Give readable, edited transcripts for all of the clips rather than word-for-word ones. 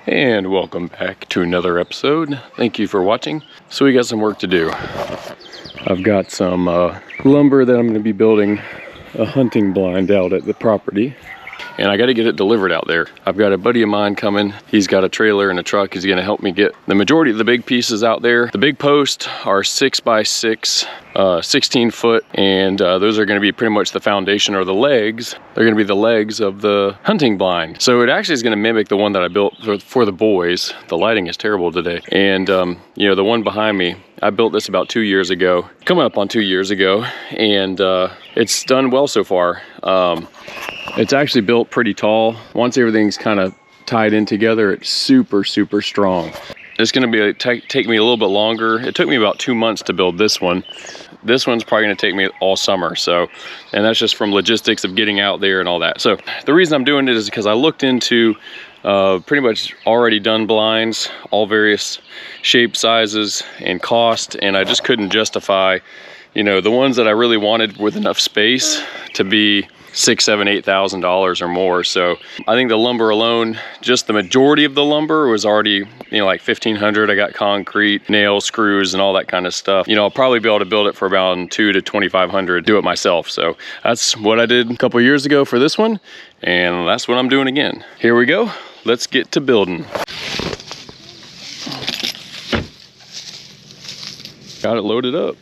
And welcome back to another episode. Thank you for watching. So we got some work to do. I've got some lumber that I'm going to be building a hunting blind out at the property. And I got to get it delivered out there. I've got a buddy of mine coming. He's got a trailer and a truck. He's going to help me get the majority of the big pieces out there. The big posts are 6x6, 16 foot, and those are going to be pretty much the foundation or the legs. They're going to be the legs of the hunting blind. So it actually is going to mimic the one that I built for the boys. The lighting is terrible today. And you know, the one behind me, I built this about 2 years ago, coming up on 2 years ago, and it's done well so far. It's actually built pretty tall. Once everything's kind of tied in together, it's super strong. It's going to be take me a little bit longer. It took me about 2 months to build this one. This one's probably going to take me all summer. So, and that's just from logistics of getting out there and all that. So the reason I'm doing it is because I looked into pretty much already done blinds, all various shapes, sizes, and cost, and I just couldn't justify, you know, the ones that I really wanted with enough space to be $6,000, $7,000, $8,000 or more. So I think the lumber alone, just the majority of the lumber was already, you know, like $1,500. I got concrete, nails, screws, and all that kind of stuff. You know, I'll probably be able to build it for about $2,000 to $2,500, do it myself. So that's what I did a couple years ago for this one, and that's what I'm doing again. Here we go. Let's get to building. Got it loaded up.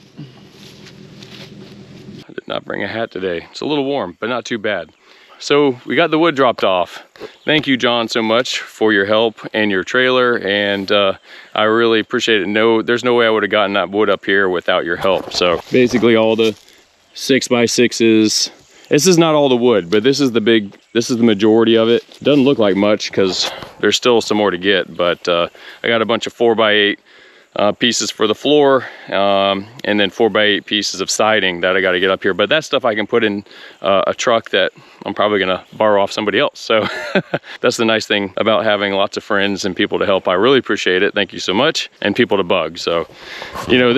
Not bring a hat today. It's a little warm, but not too bad. So we got the wood dropped off. Thank you, John, so much for your help and your trailer, and I really appreciate it. There's no way I would have gotten that wood up here without your help. So basically all the 6x6s, this is not all the wood, but this is the majority of it. Doesn't look like much because there's still some more to get, but I got a bunch of 4x8 pieces for the floor, and then 4x8 pieces of siding that I got to get up here. But that stuff I can put in a truck that I'm probably gonna borrow off somebody else. So that's the nice thing about having lots of friends and people to help. I really appreciate it. Thank you so much. And people to bug. So, you know,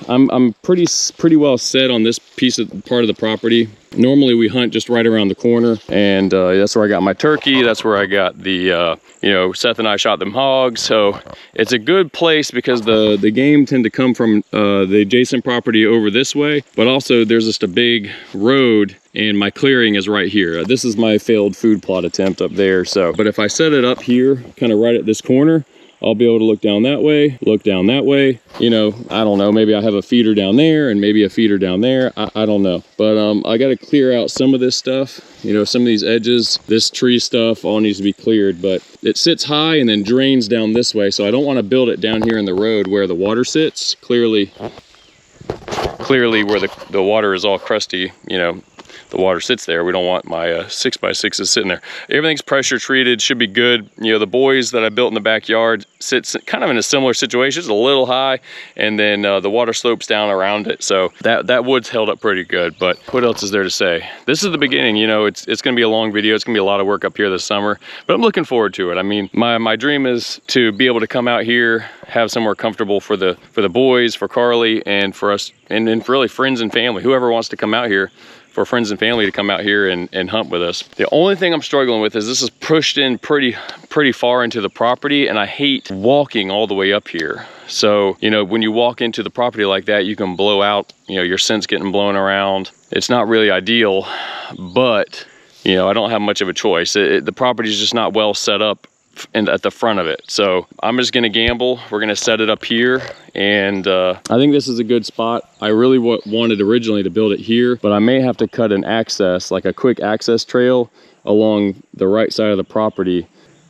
I'm pretty well set on this part of the property. Normally we hunt just right around the corner, and that's where I got my turkey. That's where I got the, you know, Seth and I shot them hogs. So it's a good place because the game tend to come from the adjacent property over this way, but also there's just a big road and my clearing is right here. This is my failed food plot attempt up there. So, but if I set it up here, kind of right at this corner, I'll be able to look down that way, look down that way. You know, I don't know, maybe I have a feeder down there and maybe a feeder down there. I don't know. But I got to clear out some of this stuff. You know, some of these edges, this tree stuff all needs to be cleared, but it sits high and then drains down this way. So I don't want to build it down here in the road where the water sits. Clearly where the water is all crusty, you know, the water sits there. We don't want my 6x6s sitting there. Everything's pressure treated, should be good. You know, the boys that I built in the backyard sits kind of in a similar situation. It's a little high, and then the water slopes down around it. So that wood's held up pretty good. But what else is there to say? This is the beginning. You know, it's gonna be a long video. It's gonna be a lot of work up here this summer, but I'm looking forward to it. I mean, my dream is to be able to come out here, have somewhere comfortable for the boys, for Carly, and for us, and for really friends and family, whoever wants to come out here, for friends and family to come out here and hunt with us. The only thing I'm struggling with is this is pushed in pretty far into the property, and I hate walking all the way up here. So, you know, when you walk into the property like that, you can blow out, you know, your scent's getting blown around. It's not really ideal, but, you know, I don't have much of a choice. The property is just not well set up and at the front of it. So I'm just gonna gamble. We're gonna set it up here, and I think this is a good spot. I really wanted originally to build it here, but I may have to cut an access, like a quick access trail along the right side of the property.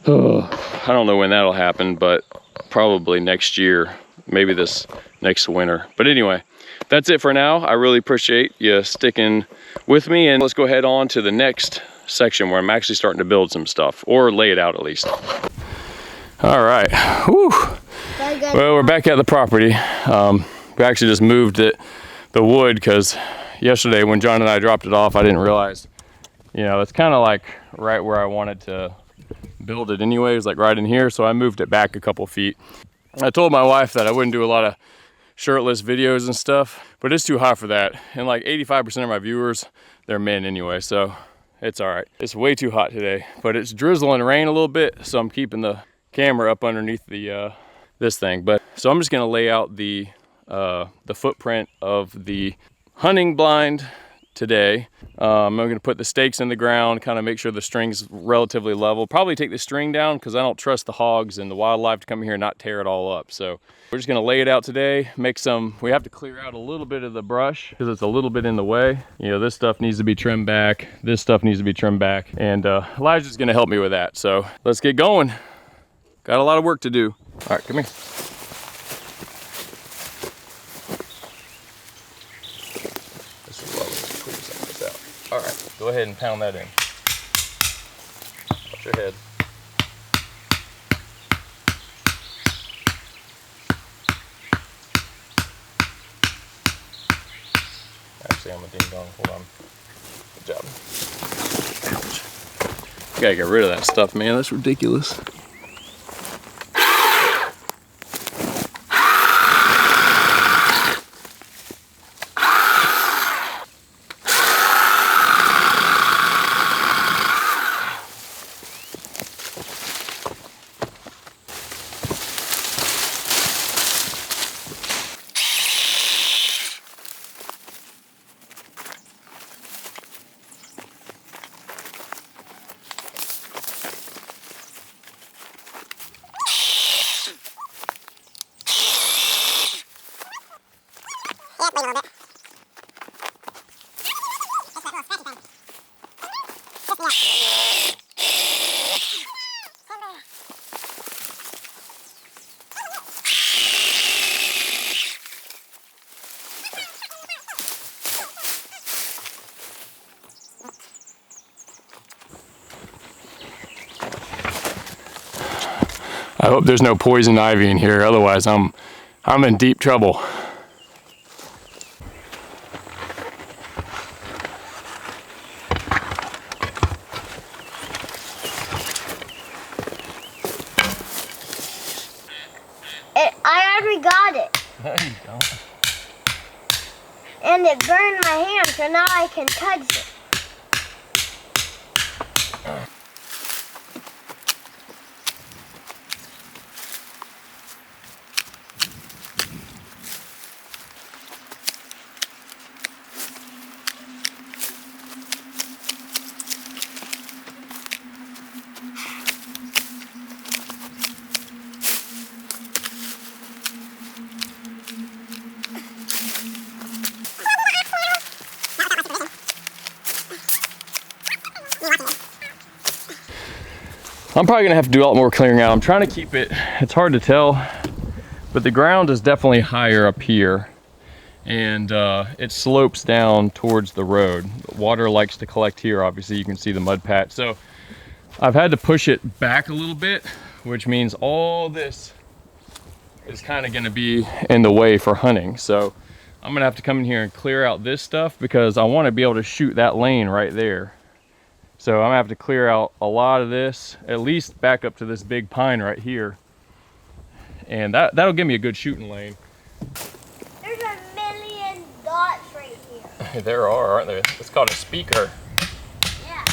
I don't know when that'll happen, but probably next year, maybe this next winter. But anyway, that's it for now. I really appreciate you sticking with me, and let's go head on to the next section where I'm actually starting to build some stuff, or lay it out at least. All right. Whew. Well, we're back at the property. We actually just moved the wood because yesterday when John and I dropped it off, I didn't realize, you know, it's kind of like right where I wanted to build it anyways, like right in here. So I moved it back a couple feet. I told my wife that I wouldn't do a lot of shirtless videos and stuff, but it's too hot for that. And like 85% of my viewers, they're men anyway, so it's all right. It's way too hot today, but it's drizzling rain a little bit, so I'm keeping the camera up underneath the this thing. But so I'm just gonna lay out the footprint of the hunting blind today. I'm gonna put the stakes in the ground, kind of make sure the string's relatively level. Probably take the string down because I don't trust the hogs and the wildlife to come here and not tear it all up. So we're just gonna lay it out today, we have to clear out a little bit of the brush because it's a little bit in the way. You know, this stuff needs to be trimmed back. This stuff needs to be trimmed back. And Elijah's gonna help me with that. So let's get going. Got a lot of work to do. All right, come here. All right, go ahead and pound that in. Watch your head. Actually, I'm a ding dong. Hold on. Good job. Ouch. Gotta get rid of that stuff, man. That's ridiculous. I hope there's no poison ivy in here, otherwise I'm in deep trouble. I already got it. There you go. And it burned my hand, so now I can touch it. I'm probably gonna have to do a lot more clearing out. I'm trying to keep it, it's hard to tell, but the ground is definitely higher up here and it slopes down towards the road. Water likes to collect here, obviously you can see the mud patch. So I've had to push it back a little bit, which means all this is kind of gonna be in the way for hunting. So I'm gonna have to come in here and clear out this stuff because I wanna be able to shoot that lane right there. So I'm gonna have to clear out a lot of this, at least back up to this big pine right here. And that'll give me a good shooting lane. There's a million dots right here. There are, aren't there? It's called a speaker. Yeah.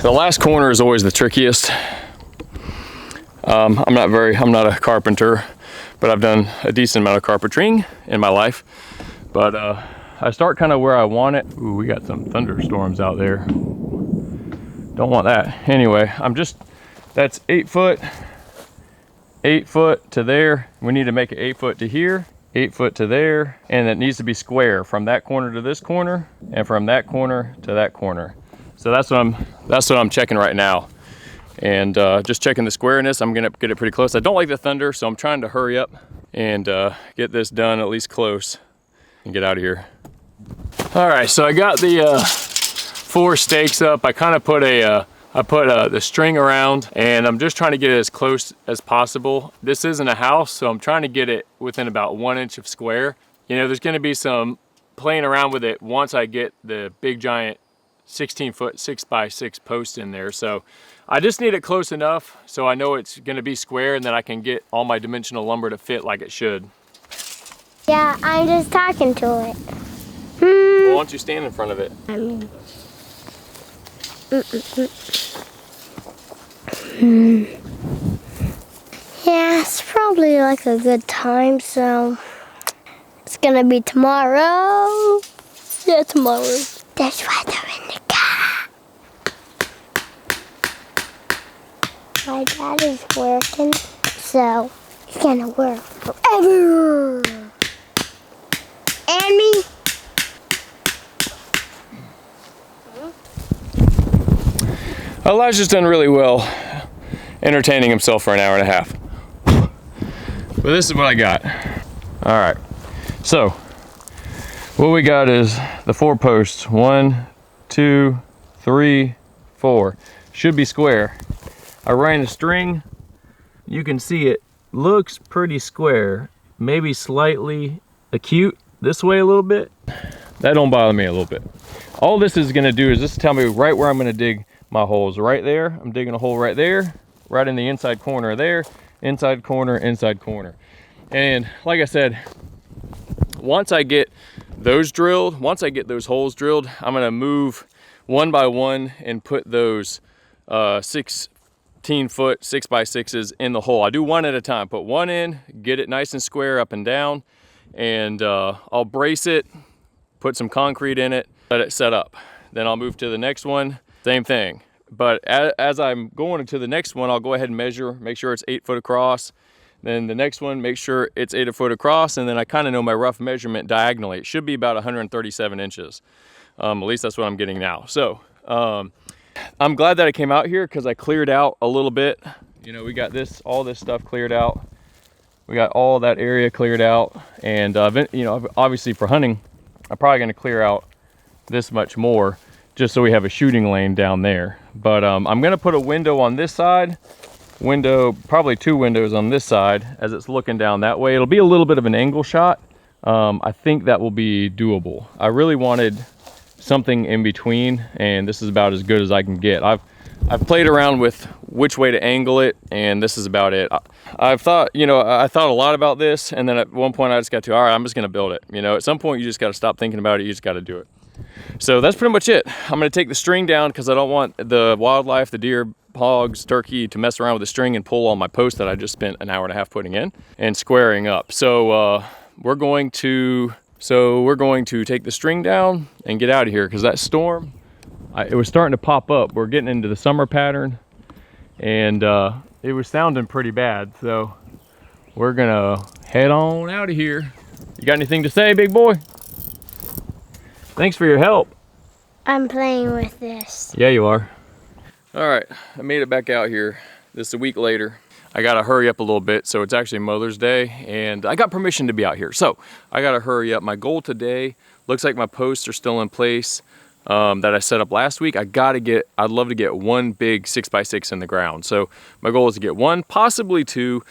The last corner is always the trickiest. I'm not a carpenter, but I've done a decent amount of carpentering in my life. But I start kind of where I want it. Ooh, we got some thunderstorms out there. Don't want that. Anyway, that's 8 foot, 8 foot to there. We need to make it 8 foot to here, 8 foot to there, and it needs to be square from that corner to this corner, and from that corner to that corner. So that's what I'm checking right now. And just checking the squareness. I'm gonna get it pretty close. I don't like the thunder, so I'm trying to hurry up and get this done at least close and get out of here. All right, so I got the 4 stakes up. I kind of put the string around, and I'm just trying to get it as close as possible. This isn't a house, so I'm trying to get it within about 1 inch of square. You know, there's gonna be some playing around with it once I get the big giant 16 foot 6x6 post in there. So I just need it close enough so I know it's gonna be square and then I can get all my dimensional lumber to fit like it should. Yeah, I'm just talking to it. Well, why don't you stand in front of it? I mean, yeah, it's probably like a good time, so it's gonna be tomorrow. Yeah, tomorrow. There's weather in the car. My dad is working, so it's gonna work forever. And me. Elijah's done really well entertaining himself for an hour and a half. But this is what I got. All right, so what we got is the 4 posts. 1, 2, 3, 4. Should be square. I ran the string. You can see it looks pretty square. Maybe slightly acute this way a little bit. That don't bother me a little bit. All this is gonna do is just tell me right where I'm gonna dig my holes. Right there, I'm digging a hole right there, right in the inside corner there, inside corner, inside corner. And like I said, once I get those drilled, once I get those holes drilled, I'm gonna move one by one and put those 16-foot 6x6s in the hole. I do one at a time. Put one in, get it nice and square up and down, and I'll brace it, put some concrete in it, let it set up. Then I'll move to the next one, same thing. But as I'm going to the next one, I'll go ahead and measure, make sure it's 8 foot across. Then the next one, make sure it's 8 foot across, and then I kind of know my rough measurement diagonally. It should be about 137 inches. At least that's what I'm getting now. So I'm glad that I came out here because I cleared out a little bit. You know, we got all this stuff cleared out. We got all that area cleared out. And, you know, obviously for hunting, I'm probably going to clear out this much more just so we have a shooting lane down there. But I'm going to put a window on this side, probably 2 windows on this side as it's looking down that way. It'll be a little bit of an angle shot. I think that will be doable. I really wanted something in between, and this is about as good as I can get. I've played around with which way to angle it, and this is about it. I've thought, you know, I thought a lot about this, and then at one point I just got to, all right, I'm just gonna build it. You know, at some point you just gotta stop thinking about it, you just gotta do it. So that's pretty much it. I'm gonna take the string down because I don't want the wildlife, the deer, hogs, turkey to mess around with the string and pull on my post that I just spent an hour and a half putting in and squaring up. So we're going to take the string down and get out of here because that storm, it was starting to pop up. We're getting into the summer pattern, and it was sounding pretty bad. So we're gonna head on out of here. You got anything to say, big boy? Thanks for your help. I'm playing with this. Yeah, you are. All right, I made it back out here. This is a week later. I gotta hurry up a little bit, so it's actually Mother's Day, and I got permission to be out here, so I gotta hurry up. My goal today, looks like my posts are still in place that I set up last week. I'd love to get 1 big 6x6 in the ground. So my goal is to get 1, possibly 2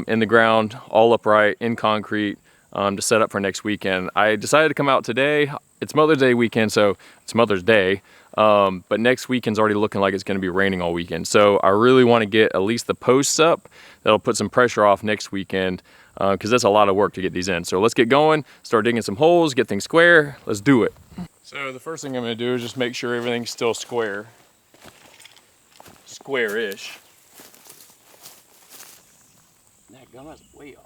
in the ground, all upright, in concrete, to set up for next weekend. I decided to come out today. It's Mother's Day weekend, so it's Mother's Day. But next weekend's already looking like it's gonna be raining all weekend. So I really wanna get at least the posts up. That'll put some pressure off next weekend, because that's a lot of work to get these in. So let's get going, start digging some holes, get things square, let's do it. So the first thing I'm gonna do is just make sure everything's still square. Square-ish. That gun is way off.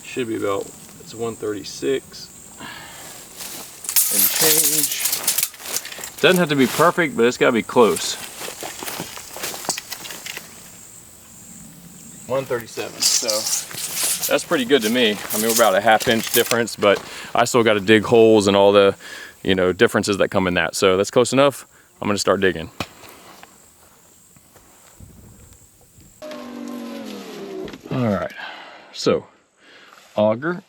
Should be about, it's 136 and change. Doesn't have to be perfect, but it's gotta be close. 137, so that's pretty good to me. I mean, we're about a ½ inch difference, but I still gotta dig holes and all the, you know, differences that come in that. So that's close enough. I'm gonna start digging. All right, so auger.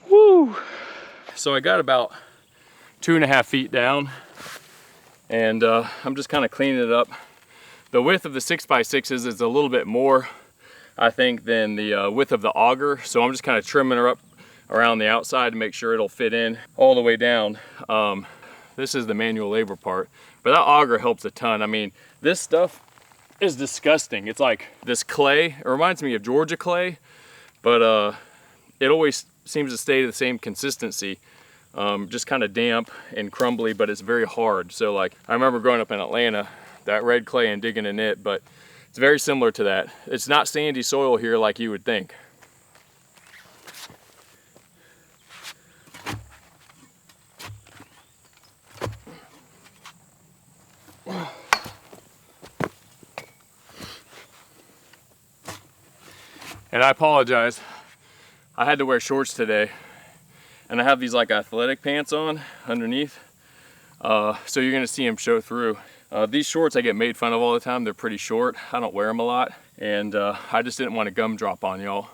Woo! So I got about 2.5 feet down, and I'm just kind of cleaning it up. The width of the 6x6s is a little bit more, I think, than the width of the auger, so I'm just kind of trimming her up around the outside to make sure it'll fit in all the way down. This is the manual labor part, but that auger helps a ton. I mean, this stuff is disgusting. It's like this clay. It reminds me of Georgia clay, but it always seems to stay the same consistency. Just kind of damp and crumbly, but it's very hard. So like, I remember growing up in Atlanta, that red clay and digging in it, but it's very similar to that. It's not sandy soil here like you would think. And I apologize, I had to wear shorts today, and I have these like athletic pants on underneath, so you're gonna see them show through. These shorts I get made fun of all the time. They're pretty short. I don't wear them a lot, and I just didn't want a gumdrop on y'all.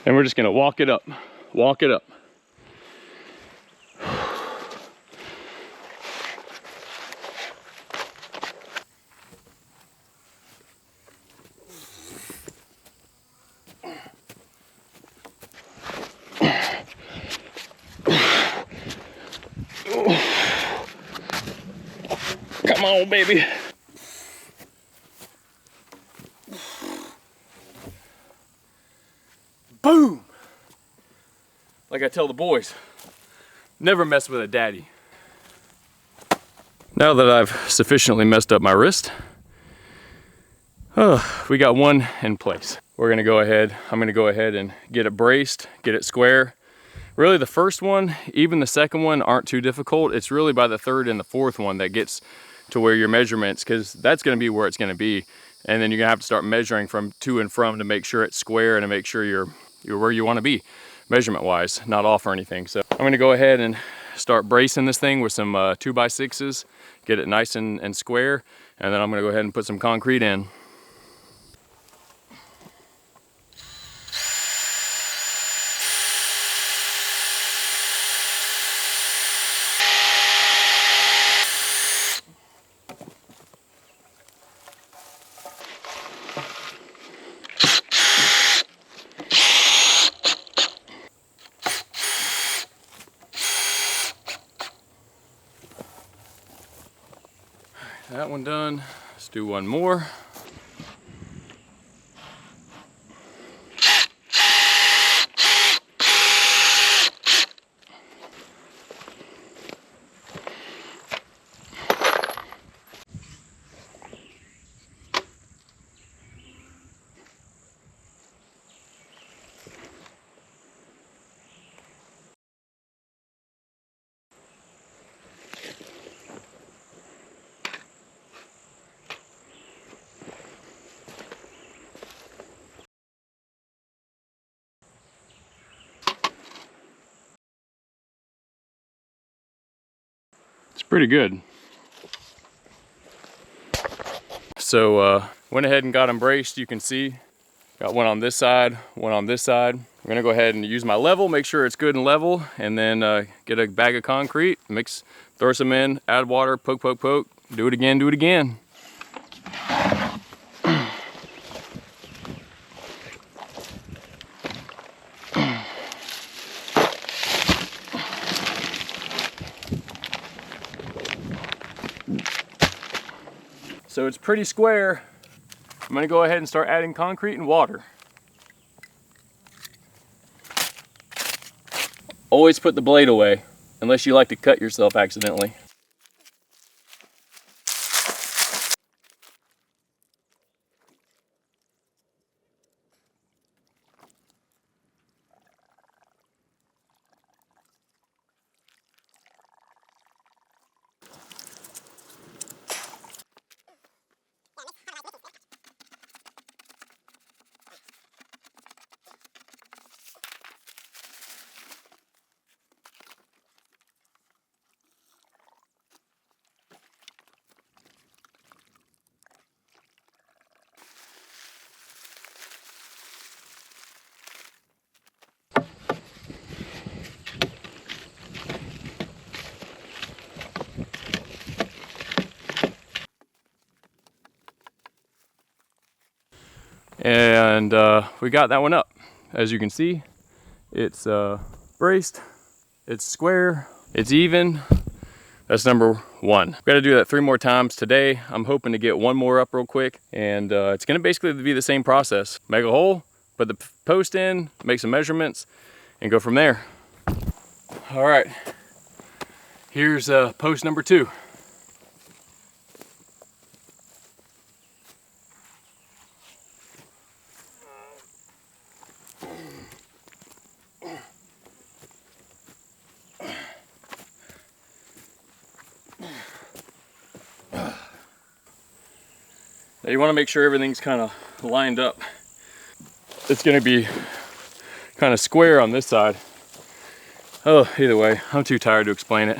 And we're just gonna walk it up, walk it up. Come on, baby. Boom! Like I tell the boys, never mess with a daddy. Now that I've sufficiently messed up my wrist, we got one in place. We're gonna go ahead, I'm gonna go ahead and get it braced, get it square. Really the first one, even the second one aren't too difficult. It's really by the third and the fourth one that gets to where your measurements, because that's gonna be where it's gonna be. And then you're gonna have to start measuring from to and from to make sure it's square and to make sure you're where you wanna be measurement wise, not off or anything. So I'm gonna go ahead and start bracing this thing with some 2x6s, get it nice and square. And then I'm gonna go ahead and put some concrete in. That one done. Let's do one more. It's pretty good. So went ahead and got them braced. You can see, got one on this side, one on this side. I'm gonna go ahead and use my level, make sure it's good and level, and then get a bag of concrete, mix, throw some in, add water, poke, poke, poke, do it again, do it again. so it's pretty square. I'm gonna go ahead and start adding concrete and water. Always put the blade away, unless you like to cut yourself accidentally. And we got that one up. As you can see, it's braced, it's square, it's even. That's number one. We've got to do that 3 more times today. I'm hoping to get 1 more up real quick, and it's going to basically be the same process. Make a hole, put the post in, make some measurements, and go from there. All right, here's post number 2. Now you want to make sure everything's kind of lined up. It's going to be kind of square on this side. Oh, either way, I'm too tired to explain it.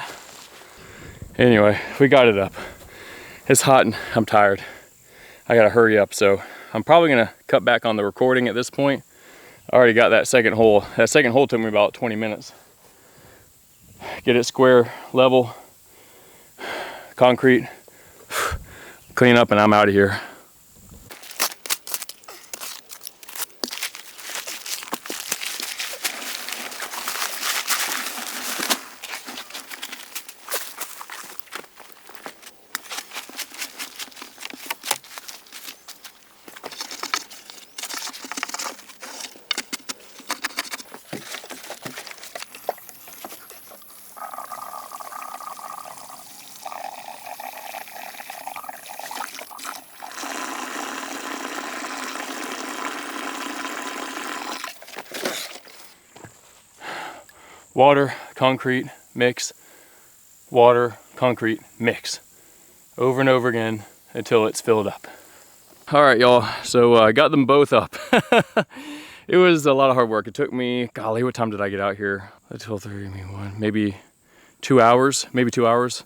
Anyway, we got it up. It's hot and I'm tired. I gotta hurry up, so I'm probably gonna cut back on the recording at this point. I already got that second hole. That second hole took me about 20 minutes. Get it square, level, concrete, clean up, and I'm out of here. Water, concrete, mix, water, concrete, mix. Over and over again until it's filled up. All right, y'all, so I got them both up. It was a lot of hard work. It took me, golly, what time did I get out here? 12:30, maybe 2 hours, maybe 2 hours.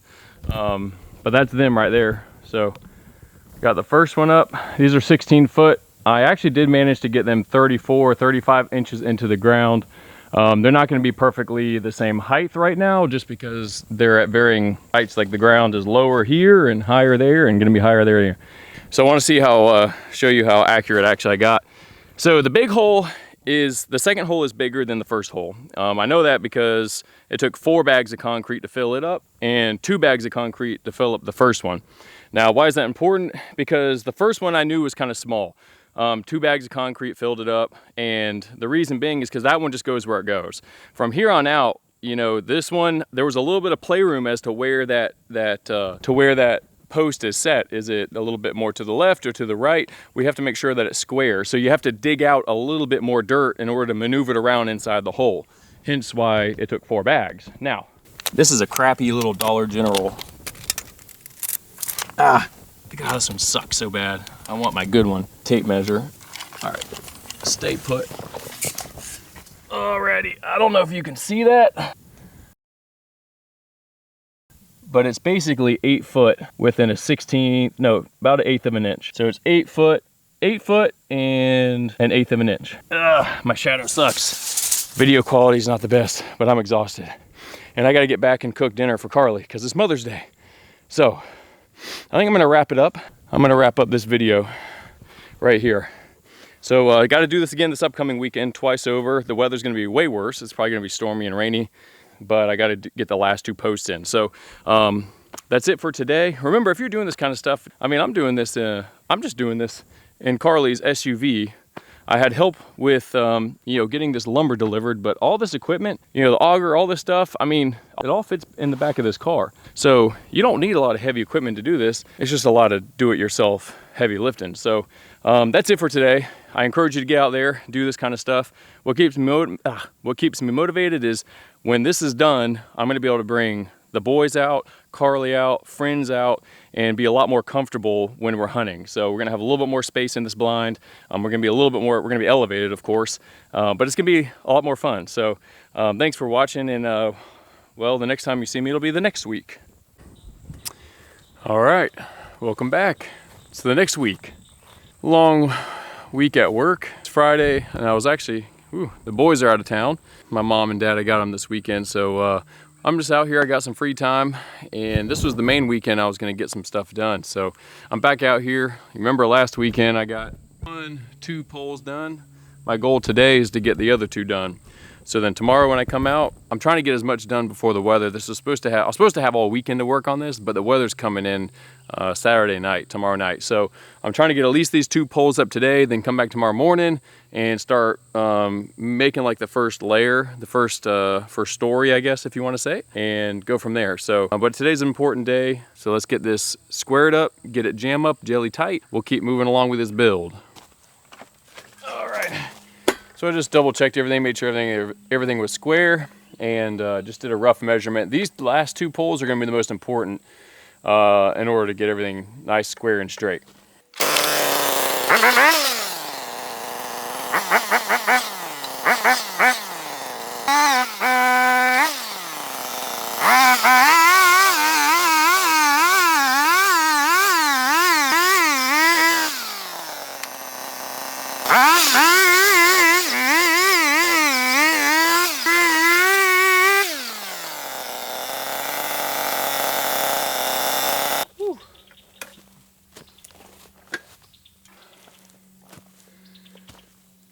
But that's them right there. So got the first one up. These are 16 foot. I actually did manage to get them 34, 35 inches into the ground. They're not going to be perfectly the same height right now, just because they're at varying heights. Like the ground is lower here and higher there, and going to be higher there. So I want to see how, show you how accurate actually I got. So the big hole is, the second hole is bigger than the first hole. I know that because it took 4 bags of concrete to fill it up and 2 bags of concrete to fill up the first one. Now, why is that important? Because the first one I knew was kind of small. 2 bags of concrete filled it up, and the reason being is because that one just goes where it goes. From here on out, you know, this one, there was a little bit of playroom as to where that post is set. Is it a little bit more to the left or to the right? We have to make sure that it's square. So you have to dig out a little bit more dirt in order to maneuver it around inside the hole. Hence why it took 4 bags. Now, this is a crappy little Dollar General. God, this one sucks so bad. I want my good one. Tape measure. All right, stay put. Alrighty, I don't know if you can see that, but it's basically 8 foot within a 16th, no, about 1/8 of an inch. So it's 8 foot and 1/8 of an inch. My shadow sucks. Video quality is not the best, but I'm exhausted. And I gotta get back and cook dinner for Carly because it's Mother's Day. So I think I'm gonna wrap it up. I'm gonna wrap up this video right here. So I gotta do this again this upcoming weekend, twice over. The weather's gonna be way worse. It's probably gonna be stormy and rainy, but I gotta get the last 2 posts in. So that's it for today. Remember, if you're doing this kind of stuff, I mean, I'm just doing this in Carly's SUV. I had help with, getting this lumber delivered, but all this equipment, the auger, all this stuff, I mean, it all fits in the back of this car. So you don't need a lot of heavy equipment to do this. It's just a lot of do-it-yourself heavy lifting. So that's it for today. I encourage you to get out there, do this kind of stuff. What keeps me motivated is when this is done, I'm gonna be able to bring the boys out, Carly out, friends out, and be a lot more comfortable when we're hunting. So we're gonna have a little bit more space in this blind. We're gonna be elevated, of course, but it's gonna be a lot more fun. So thanks for watching, and well, the next time you see me, it'll be the next week. All right, welcome back. So the next week, long week at work. It's Friday, and I was actually, the boys are out of town. My mom and dad, I got them this weekend, so I'm just out here. I got some free time, and this was the main weekend I was gonna get some stuff done. So I'm back out here. Remember last weekend I got 2 poles done. My goal today is to get the other 2 done. So then tomorrow when I come out, I'm trying to get as much done before the weather. I was supposed to have all weekend to work on this, but the weather's coming in Saturday night, tomorrow night. So I'm trying to get at least these 2 poles up today, then come back tomorrow morning and start making like the first layer, the first story, I guess, if you want to say, and go from there. So, but today's an important day. So let's get this squared up, get it jam up, jelly tight. We'll keep moving along with this build. All right. So I just double checked everything, made sure everything was square, and just did a rough measurement. These last 2 poles are gonna be the most important in order to get everything nice, square, and straight.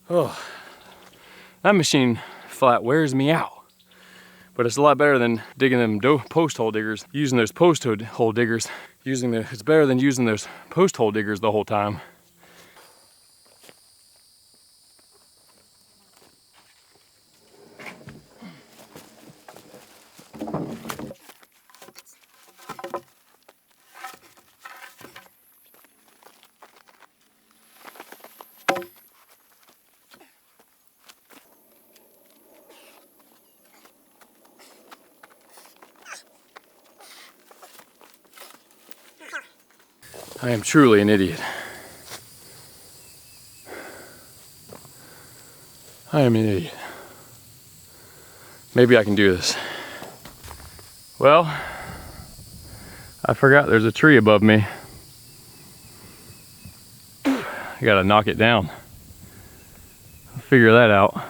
Oh, that machine flat wears me out, but it's a lot better than digging them post hole diggers. Using those post hole diggers, it's better than using those post hole diggers the whole time. I am truly an idiot. I am an idiot. Maybe I can do this. Well, I forgot there's a tree above me. I gotta knock it down. I'll figure that out.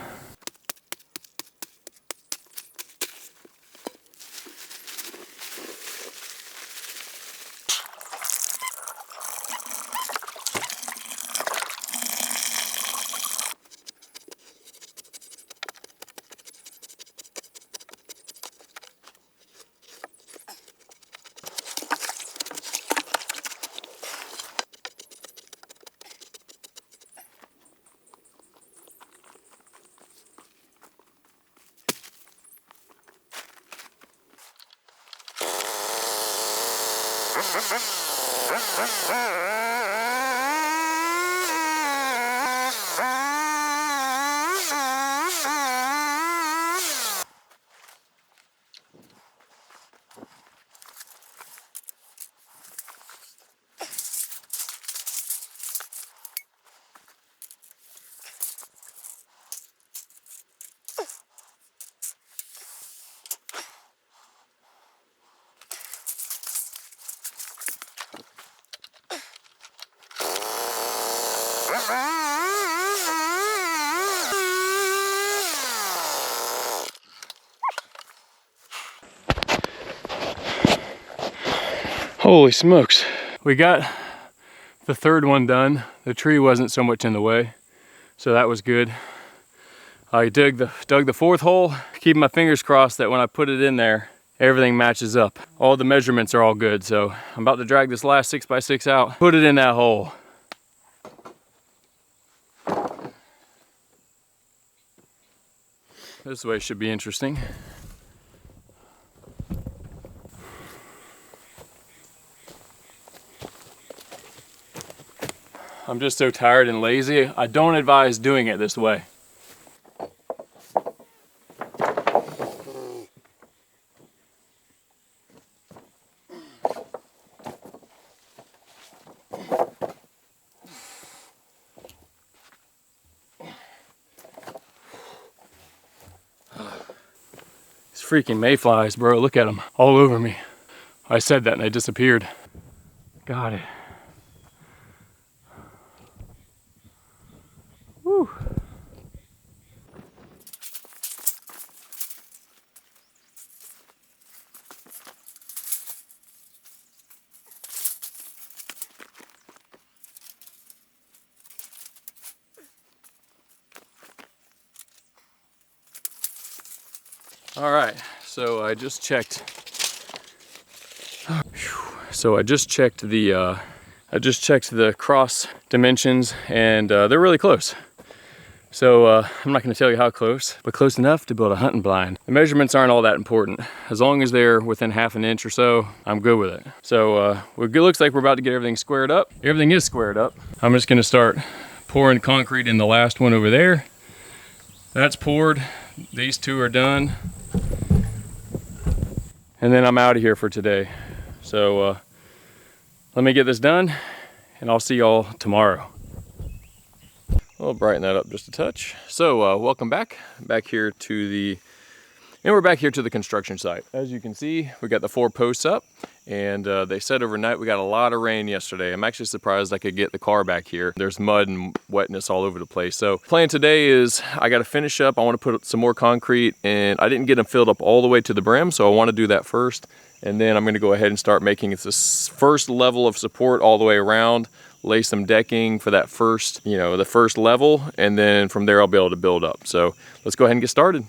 Holy smokes. We got the 3rd one done. The tree wasn't so much in the way, so that was good. I dug the 4th hole, keeping my fingers crossed that when I put it in there, everything matches up. All the measurements are all good. So I'm about to drag this last 6x6 out, put it in that hole. This way should be interesting. I'm just so tired and lazy. I don't advise doing it this way. These freaking mayflies, bro, look at them all over me. I said that and they disappeared. Got it. Whew. All right, so I just checked. So I just checked the cross dimensions, and they're really close. So I'm not going to tell you how close, but close enough to build a hunting blind. The measurements aren't all that important. As long as they're within ½ an inch or so, I'm good with it. So it looks like we're about to get everything squared up. Everything is squared up. I'm just going to start pouring concrete in the last one over there. That's poured. These two are done. And then I'm out of here for today. So let me get this done and I'll see y'all tomorrow. I'll brighten that up just a touch. So welcome back here to the, and we're back here to the construction site. As you can see, we got the 4 posts up, and they said overnight we got a lot of rain yesterday. I'm actually surprised I could get the car back here. There's mud and wetness all over the place. So plan today is I got to finish up. I want to put some more concrete, and I didn't get them filled up all the way to the brim, so I want to do that first. And then I'm going to go ahead and start making this first level of support all the way around, lay some decking for that first, the first level, and then from there I'll be able to build up. So let's go ahead and get started.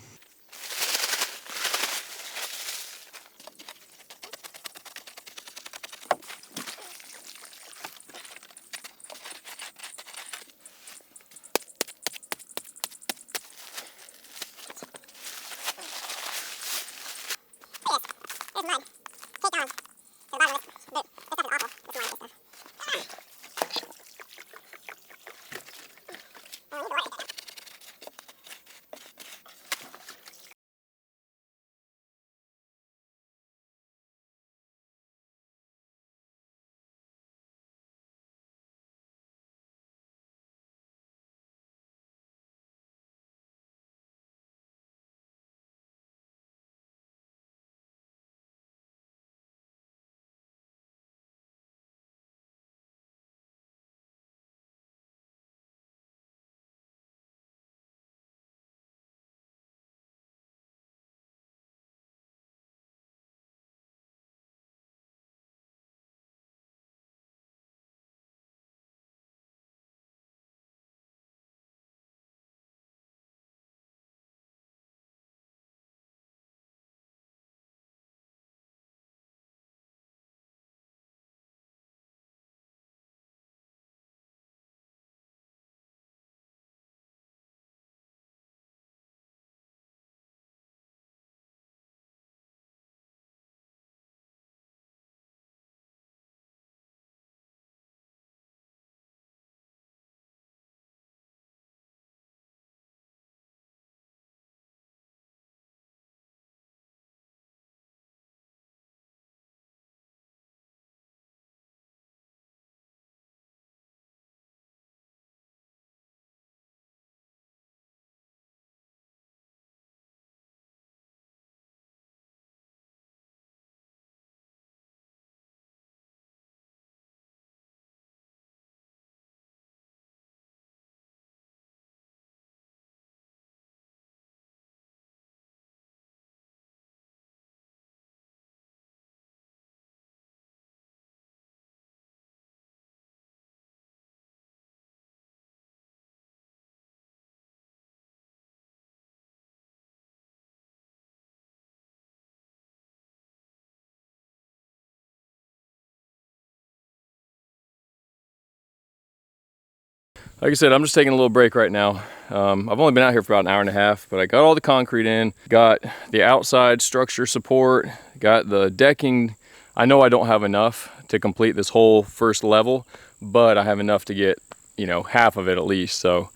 Like I said, I'm just taking a little break right now. I've only been out here for about an hour and a half, but I got all the concrete in, got the outside structure support, got the decking. I know I don't have enough to complete this whole first level, but I have enough to get, you know, half of it at least. So,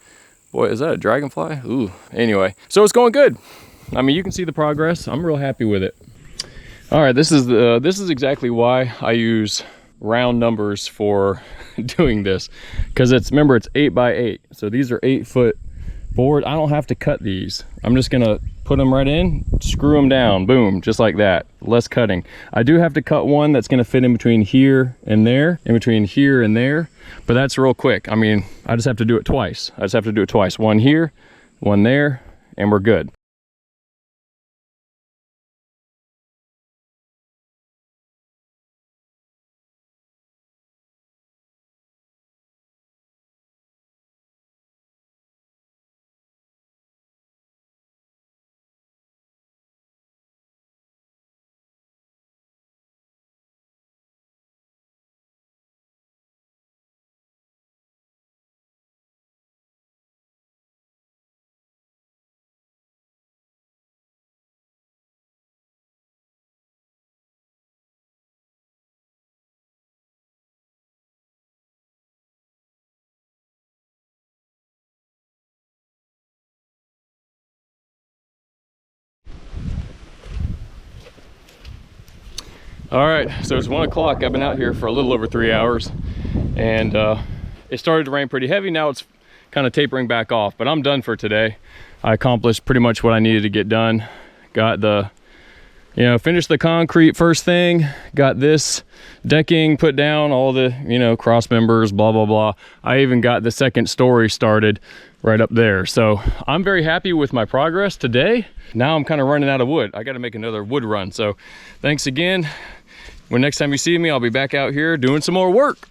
boy, is that a dragonfly? Ooh, anyway, so it's going good. I mean, you can see the progress. I'm real happy with it. All right, this is exactly why I use round numbers for doing this, because remember it's 8 by 8, so these are 8-foot board. I don't have to cut these. I'm just gonna put them right in, screw them down, boom, just like that. Less cutting. I do have to cut one that's gonna fit in between here and there, in between here and there, but that's real quick. I mean, I just have to do it twice. One here, one there, and we're good. All right, so it's 1 o'clock. I've been out here for a little over 3 hours, and it started to rain pretty heavy. Now it's kind of tapering back off, but I'm done for today. I accomplished pretty much what I needed to get done. Got finished the concrete first thing, got this decking put down, all the, cross members, blah, blah, blah. I even got the second story started right up there. So I'm very happy with my progress today. Now I'm kind of running out of wood. I got to make another wood run. So thanks again. When next time you see me, I'll be back out here doing some more work.